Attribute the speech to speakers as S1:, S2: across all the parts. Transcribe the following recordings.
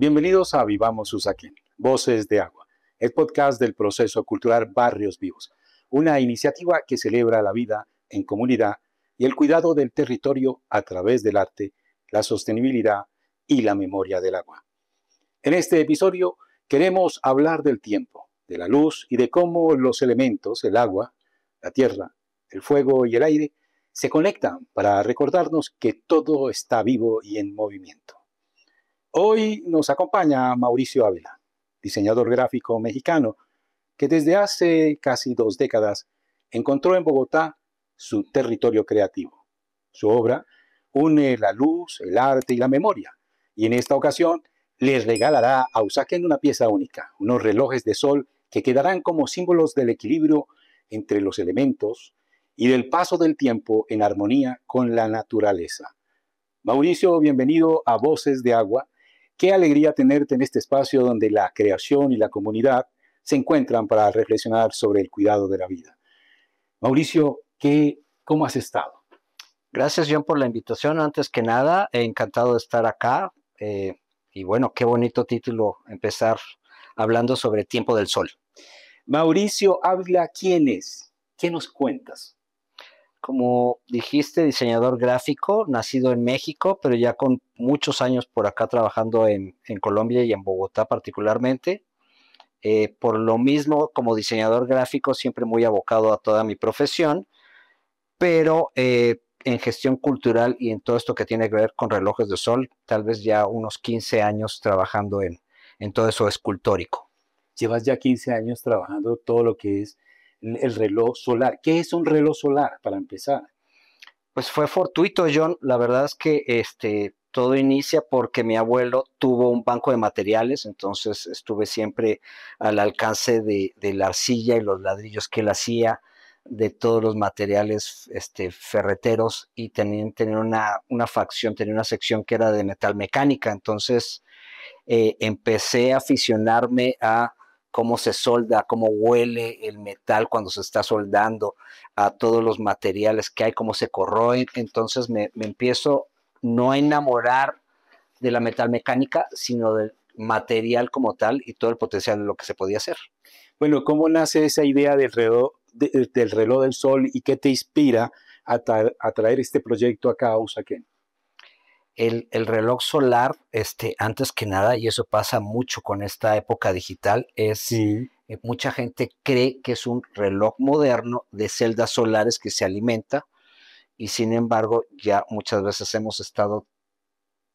S1: Bienvenidos a Vivamos Usaquén, Voces de Agua, el podcast del proceso cultural Barrios Vivos, una iniciativa que celebra la vida en comunidad y el cuidado del territorio a través del arte, la sostenibilidad y la memoria del agua. En este episodio queremos hablar del tiempo, de la luz y de cómo los elementos, el agua, la tierra, el fuego y el aire, se conectan para recordarnos que todo está vivo y en movimiento. Hoy nos acompaña Mauricio Ávila, diseñador gráfico mexicano, que desde hace casi 2 décadas encontró en Bogotá su territorio creativo. Su obra une la luz, el arte y la memoria, y en esta ocasión les regalará a Usaquén una pieza única, unos relojes de sol que quedarán como símbolos del equilibrio entre los elementos y del paso del tiempo en armonía con la naturaleza. Mauricio, bienvenido a Voces de Agua. Qué alegría tenerte en este espacio donde la creación y la comunidad se encuentran para reflexionar sobre el cuidado de la vida. Mauricio, ¿cómo has estado?
S2: Gracias, John, por la invitación. Antes que nada, encantado de estar acá. Y bueno, qué bonito título empezar hablando sobre Tiempo del Sol.
S1: Mauricio Ávila, ¿quién es? ¿Qué nos cuentas?
S2: Como dijiste, diseñador gráfico, nacido en México, pero ya con muchos años por acá trabajando en Colombia y en Bogotá particularmente. Por lo mismo, como diseñador gráfico, siempre muy abocado a toda mi profesión, pero en gestión cultural y en todo esto que tiene que ver con relojes de sol, tal vez ya unos 15 años trabajando en todo eso escultórico.
S1: Llevas ya 15 años trabajando todo lo que es el reloj solar. ¿Qué es un reloj solar, para empezar?
S2: Pues fue fortuito, John. La verdad es que todo inicia porque mi abuelo tuvo un banco de materiales, entonces estuve siempre al alcance de la arcilla y los ladrillos que él hacía, de todos los materiales ferreteros, y tenía una facción, tenía una sección que era de metalmecánica. Entonces empecé a aficionarme a cómo se solda, cómo huele el metal cuando se está soldando, a todos los materiales que hay, cómo se corroen. Entonces me empiezo no a enamorar de la metalmecánica, sino del material como tal y todo el potencial de lo que se podía hacer.
S1: Bueno, ¿cómo nace esa idea del reloj del sol y qué te inspira a traer este proyecto acá a Usaquén?
S2: El reloj solar, antes que nada, y eso pasa mucho con esta época digital, es
S1: Sí.
S2: mucha gente cree que es un reloj moderno de celdas solares que se alimenta, y sin embargo ya muchas veces hemos estado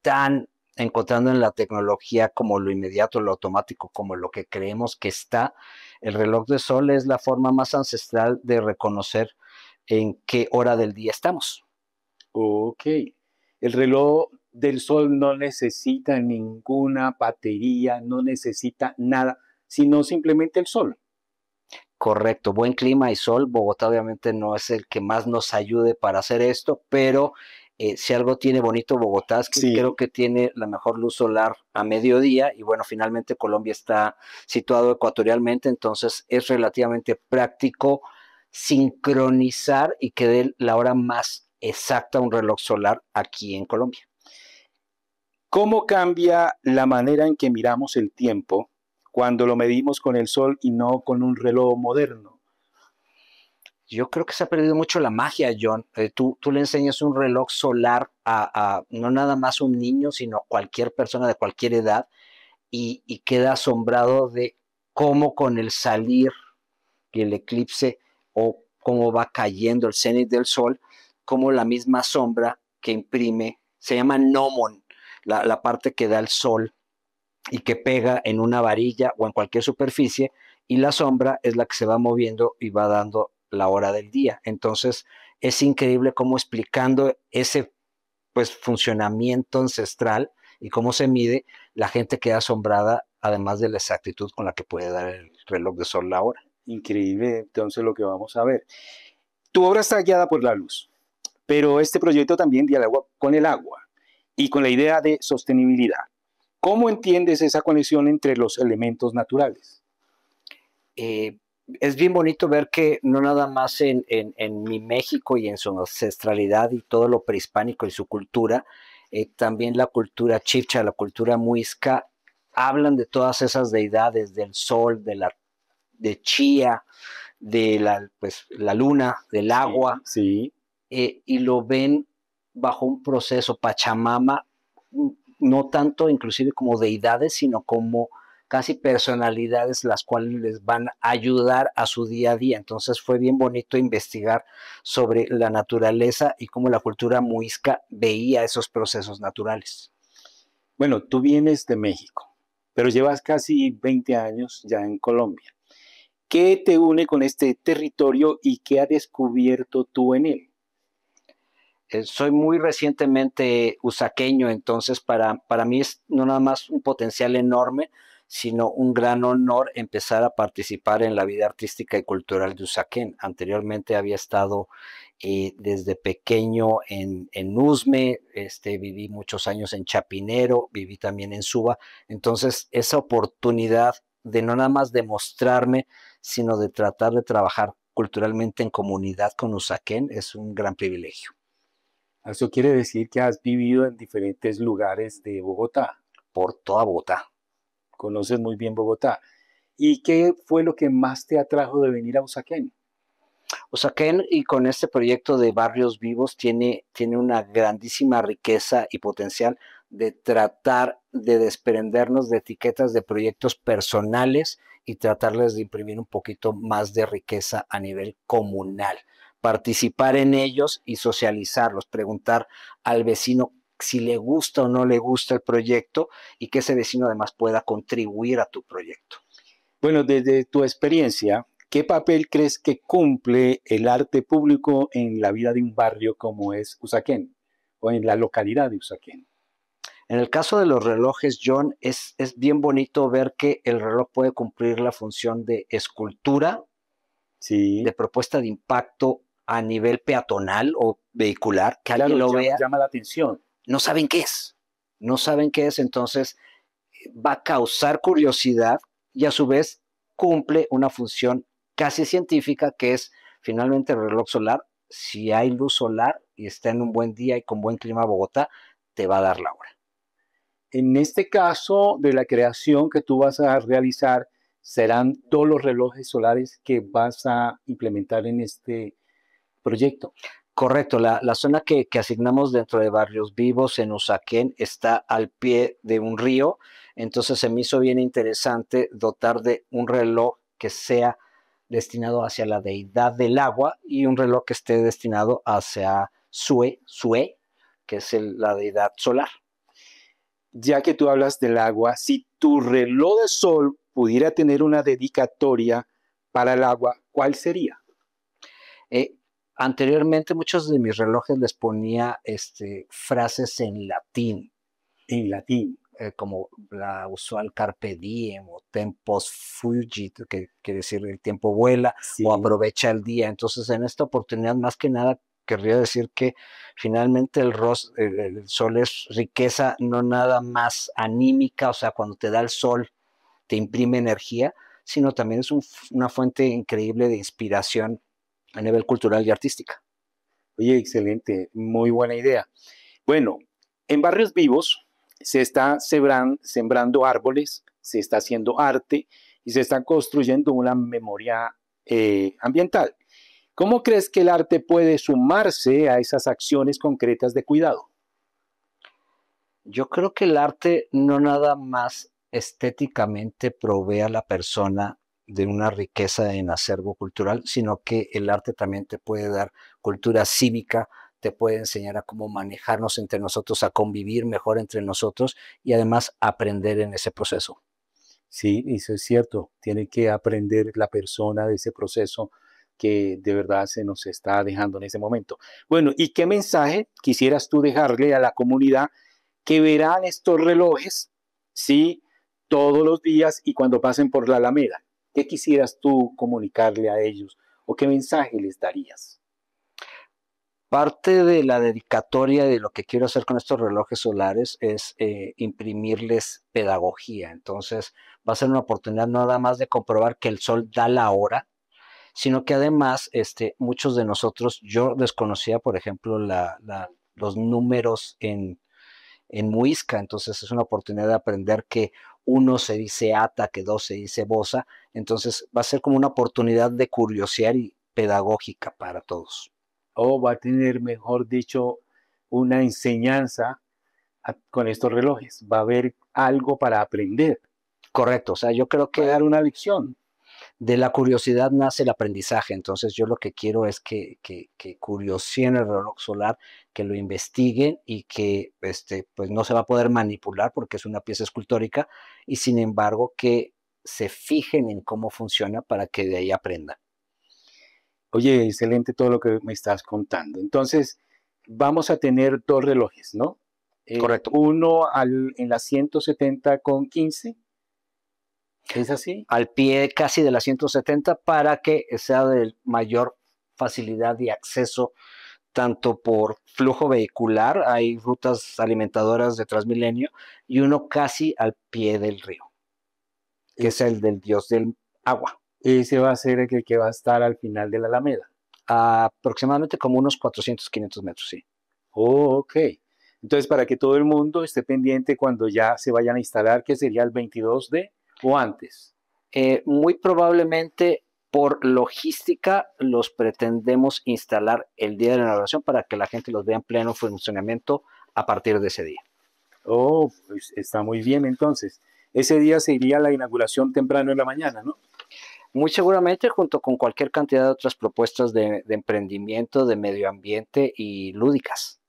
S2: tan encontrando en la tecnología como lo inmediato, lo automático, como lo que creemos que está. El reloj de sol es la forma más ancestral de reconocer en qué hora del día estamos.
S1: Ok. El reloj del sol no necesita ninguna batería, no necesita nada, sino simplemente el sol.
S2: Correcto, buen clima y sol. Bogotá obviamente no es el que más nos ayude para hacer esto, pero si algo tiene bonito Bogotá es que
S1: Sí.
S2: creo que tiene la mejor luz solar a mediodía, y bueno, finalmente Colombia está situado ecuatorialmente, entonces es relativamente práctico sincronizar y que dé la hora más exacta a un reloj solar aquí en Colombia.
S1: ¿Cómo cambia la manera en que miramos el tiempo cuando lo medimos con el sol y no con un reloj moderno?
S2: Yo creo que se ha perdido mucho la magia, John. Tú le enseñas un reloj solar a no nada más un niño, sino a cualquier persona de cualquier edad, y queda asombrado de cómo con el salir y el eclipse, o cómo va cayendo el cenit del sol, cómo la misma sombra que imprime, se llama gnomon, la parte que da el sol y que pega en una varilla o en cualquier superficie, y la sombra es la que se va moviendo y va dando la hora del día. Entonces es increíble cómo, explicando ese pues funcionamiento ancestral y cómo se mide, la gente queda asombrada, además de la exactitud con la que puede dar el reloj de sol la hora.
S1: Increíble, entonces, lo que vamos a ver. Tu obra está guiada por la luz, pero este proyecto también dialoga con el agua y con la idea de sostenibilidad. ¿Cómo entiendes esa conexión entre los elementos naturales?
S2: Eh, es bien bonito ver que no nada más en mi México y en su ancestralidad y todo lo prehispánico y su cultura, también la cultura chibcha, la cultura muisca, hablan de todas esas deidades, del sol, de Chía, de pues, la luna, del agua,
S1: Sí,
S2: y lo ven bajo un proceso Pachamama, no tanto inclusive como deidades, sino como casi personalidades las cuales les van a ayudar a su día a día. Entonces fue bien bonito investigar sobre la naturaleza y cómo la cultura muisca veía esos procesos naturales.
S1: bueno, tú vienes de México, pero llevas casi 20 años ya en Colombia. ¿Qué te une con este territorio y qué has descubierto tú en él?
S2: Soy muy recientemente usaqueño, entonces para mí es no nada más un potencial enorme, sino un gran honor empezar a participar en la vida artística y cultural de Usaquén. Anteriormente había estado desde pequeño en Usme, viví muchos años en Chapinero, viví también en Suba, entonces esa oportunidad de no nada más demostrarme, sino de tratar de trabajar culturalmente en comunidad con Usaquén es un gran privilegio.
S1: Eso quiere decir que has vivido en diferentes lugares de Bogotá.
S2: Por toda Bogotá.
S1: Conoces muy bien Bogotá. ¿Y qué fue lo que más te atrajo de venir a Usaquén?
S2: Usaquén y con este proyecto de Barrios Vivos tiene una grandísima riqueza y potencial de tratar de desprendernos de etiquetas de proyectos personales y tratarles de imprimir un poquito más de riqueza a nivel comunal. Participar en ellos y socializarlos, preguntar al vecino si le gusta o no le gusta el proyecto y que ese vecino además pueda contribuir a tu proyecto.
S1: Bueno, desde tu experiencia, ¿qué papel crees que cumple el arte público en la vida de un barrio como es Usaquén o en la localidad de Usaquén?
S2: En el caso de los relojes, John, es bien bonito ver que el reloj puede cumplir la función de escultura, de
S1: Sí,
S2: propuesta de impacto a nivel peatonal o vehicular, que alguien
S1: claro,
S2: lo vea,
S1: llama la atención.
S2: no saben qué es, no saben qué es, entonces va a causar curiosidad y a su vez cumple una función casi científica que es finalmente el reloj solar. Si hay luz solar y está en un buen día y con buen clima Bogotá, te va a dar la hora.
S1: En este caso de la creación que tú vas a realizar, serán todos los relojes solares que vas a implementar en este proyecto.
S2: Correcto, la zona que asignamos dentro de Barrios Vivos en Usaquén está al pie de un río, entonces se me hizo bien interesante dotar de un reloj que sea destinado hacia la deidad del agua y un reloj que esté destinado hacia Sue, que es la deidad solar.
S1: Ya que tú hablas del agua, si tu reloj de sol pudiera tener una dedicatoria para el agua, ¿cuál sería?
S2: Eh, Anteriormente muchos de mis relojes les ponía frases en latín,
S1: En latín.
S2: como la usual carpe diem o tempus fugit, que quiere decir el tiempo vuela o
S1: Sí.
S2: aprovecha el día. Entonces, en esta oportunidad, más que nada, querría decir que finalmente el sol es riqueza no nada más anímica, o sea, cuando te da el sol te imprime energía, sino también es una fuente increíble de inspiración a nivel cultural y artística.
S1: Oye, excelente, muy buena idea. Bueno, en Barrios Vivos se está sembrando árboles, se está haciendo arte y se está construyendo una memoria ambiental. ¿Cómo crees que el arte puede sumarse a esas acciones concretas de cuidado?
S2: Yo creo que el arte no nada más estéticamente provee a la persona de una riqueza en acervo cultural, sino que el arte también te puede dar cultura cívica, te puede enseñar a cómo manejarnos entre nosotros, a convivir mejor entre nosotros y además aprender en ese proceso.
S1: Sí, eso es cierto. Tiene que aprender la persona de ese proceso que de verdad se nos está dejando en ese momento. Bueno, ¿y qué mensaje quisieras tú dejarle a la comunidad que verán estos relojes, sí, todos los días y cuando pasen por la Alameda? ¿Qué quisieras tú comunicarle a ellos o qué mensaje les darías?
S2: Parte de la dedicatoria de lo que quiero hacer con estos relojes solares es imprimirles pedagogía. Entonces, va a ser una oportunidad no nada más de comprobar que el sol da la hora, sino que además muchos de nosotros, yo desconocía, por ejemplo, los números en Muisca, entonces es una oportunidad de aprender que uno se dice ata, que dos se dice bosa. Entonces va a ser como una oportunidad de curiosear y pedagógica para todos.
S1: O va a tener, mejor dicho, una enseñanza con estos relojes. Va a haber algo para aprender.
S2: Correcto, o sea, yo creo
S1: Va a
S2: que
S1: dar una lección.
S2: de la curiosidad nace el aprendizaje. Entonces yo lo que quiero es que curioseen el reloj solar, que lo investiguen y que pues no se va a poder manipular porque es una pieza escultórica, y sin embargo que se fijen en cómo funciona para que de ahí aprendan.
S1: Oye, excelente todo lo que me estás contando. Entonces, vamos a tener dos relojes, ¿no?
S2: Correcto.
S1: Uno en la 170,15. ¿Es así?
S2: Al pie casi de la 170 para que sea de mayor facilidad y acceso tanto por flujo vehicular, hay rutas alimentadoras de Transmilenio, y uno casi al pie del río, que es el del dios del agua.
S1: Ese va a ser el que va a estar al final de la Alameda.
S2: Aproximadamente como unos 400, 500 metros, sí.
S1: Oh, ok. Entonces, para que todo el mundo esté pendiente cuando ya se vayan a instalar, que sería el 22 de o antes.
S2: Muy probablemente por logística los pretendemos instalar el día de la inauguración para que la gente los vea en pleno funcionamiento a partir de ese día.
S1: Oh, pues está muy bien entonces. Ese día se iría la inauguración temprano en la mañana, ¿no?
S2: Muy seguramente junto con cualquier cantidad de otras propuestas de emprendimiento, de medio ambiente y lúdicas.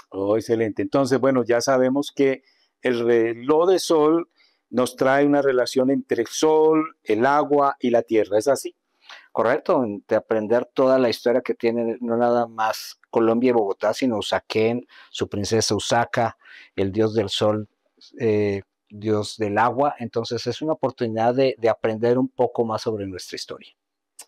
S1: Oh, excelente. Entonces, bueno, ya sabemos que el reloj de sol nos trae una relación entre el sol, el agua y la tierra. ¿Es así?
S2: Correcto, de aprender toda la historia que tiene no nada más Colombia y Bogotá, sino Usaquén, su princesa Usaca, el dios del sol, dios del agua. Entonces es una oportunidad de aprender un poco más sobre nuestra historia.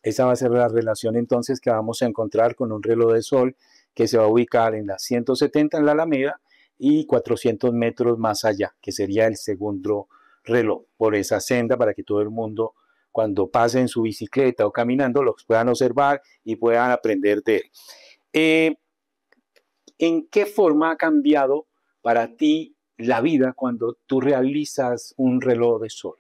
S1: Esa va a ser la relación entonces que vamos a encontrar con un reloj de sol que se va a ubicar en la 170 en la Alameda y 400 metros más allá, que sería el segundo reloj por esa senda para que todo el mundo cuando pase en su bicicleta o caminando los puedan observar y puedan aprender de él. ¿En qué forma ha cambiado para ti la vida cuando tú realizas un reloj de sol?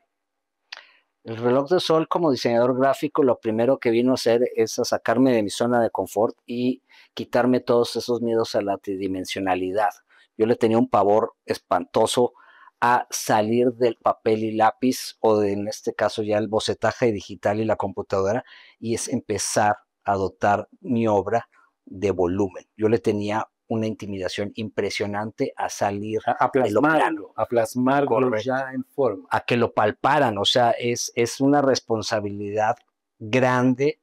S2: El reloj de sol como diseñador gráfico lo primero que vino a hacer es a sacarme de mi zona de confort y quitarme todos esos miedos a la tridimensionalidad. Yo le tenía un pavor espantoso a salir del papel y lápiz o en este caso ya el bocetaje digital y la computadora, y es empezar a dotar mi obra de volumen. Yo le tenía una intimidación impresionante a salir de lo plano.
S1: A plasmarlo
S2: Correcto.
S1: ya en forma.
S2: A que lo palparan, o sea, es una responsabilidad grande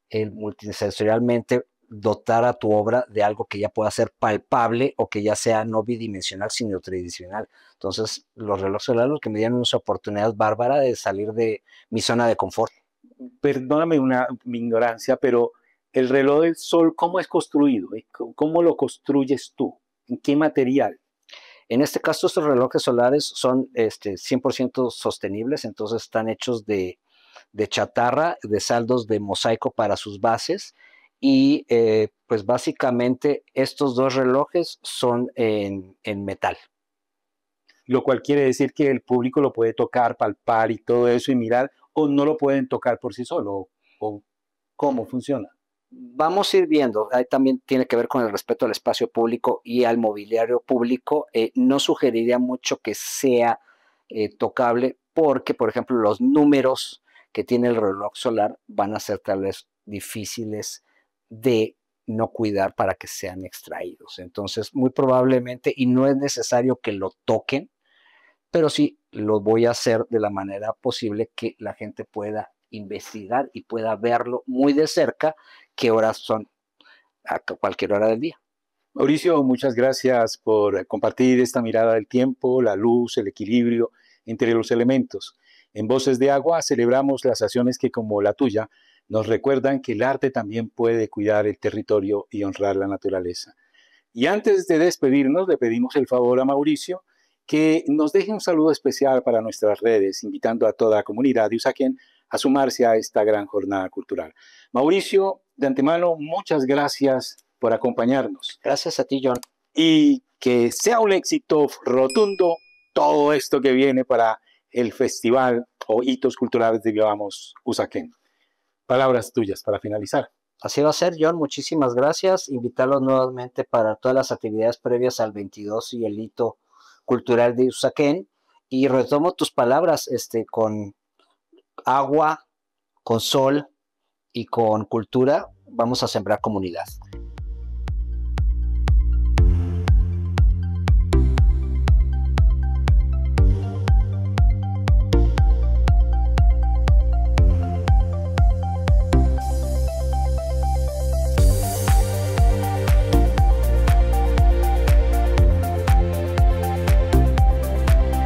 S2: el multisensorialmente dotar a tu obra de algo que ya pueda ser palpable o que ya sea no bidimensional, sino tridimensional. Entonces, los relojes solares lo que me dieron una oportunidad bárbara de salir de mi zona de confort.
S1: Perdóname mi ignorancia, pero el reloj del sol, ¿cómo es construido? ¿Cómo lo construyes tú? ¿En qué material?
S2: En este caso, estos relojes solares son 100% sostenibles, entonces están hechos de chatarra, de saldos de mosaico para sus bases, y pues básicamente estos dos relojes son en metal.
S1: Lo cual quiere decir que el público lo puede tocar, palpar y todo eso y mirar, o no lo pueden tocar por sí solo, o cómo funciona.
S2: Vamos a ir viendo, ahí también tiene que ver con el respeto al espacio público y al mobiliario público. No sugeriría mucho que sea tocable porque, por ejemplo, los números que tiene el reloj solar van a ser tal vez difíciles de no cuidar para que sean extraídos. Entonces, muy probablemente, y no es necesario que lo toquen, pero sí lo voy a hacer de la manera posible que la gente pueda investigar y pueda verlo muy de cerca, qué horas son a cualquier hora del día.
S1: Mauricio, muchas gracias por compartir esta mirada del tiempo, la luz, el equilibrio entre los elementos. En Voces de Agua celebramos las acciones que, como la tuya, nos recuerdan que el arte también puede cuidar el territorio y honrar la naturaleza. Y antes de despedirnos, le pedimos el favor a Mauricio que nos deje un saludo especial para nuestras redes, invitando a toda la comunidad de Usaquén a sumarse a esta gran jornada cultural. Mauricio, de antemano, muchas gracias por acompañarnos.
S2: Gracias a ti, John.
S1: Y que sea un éxito rotundo todo esto que viene para el festival o hitos culturales de Vivamos Usaquén. Palabras tuyas para finalizar.
S2: Así va a ser, John. Muchísimas gracias. Invitarlos nuevamente para todas las actividades previas al 22 y el hito cultural de Usaquén. Y retomo tus palabras, con agua, con sol y con cultura, vamos a sembrar comunidad.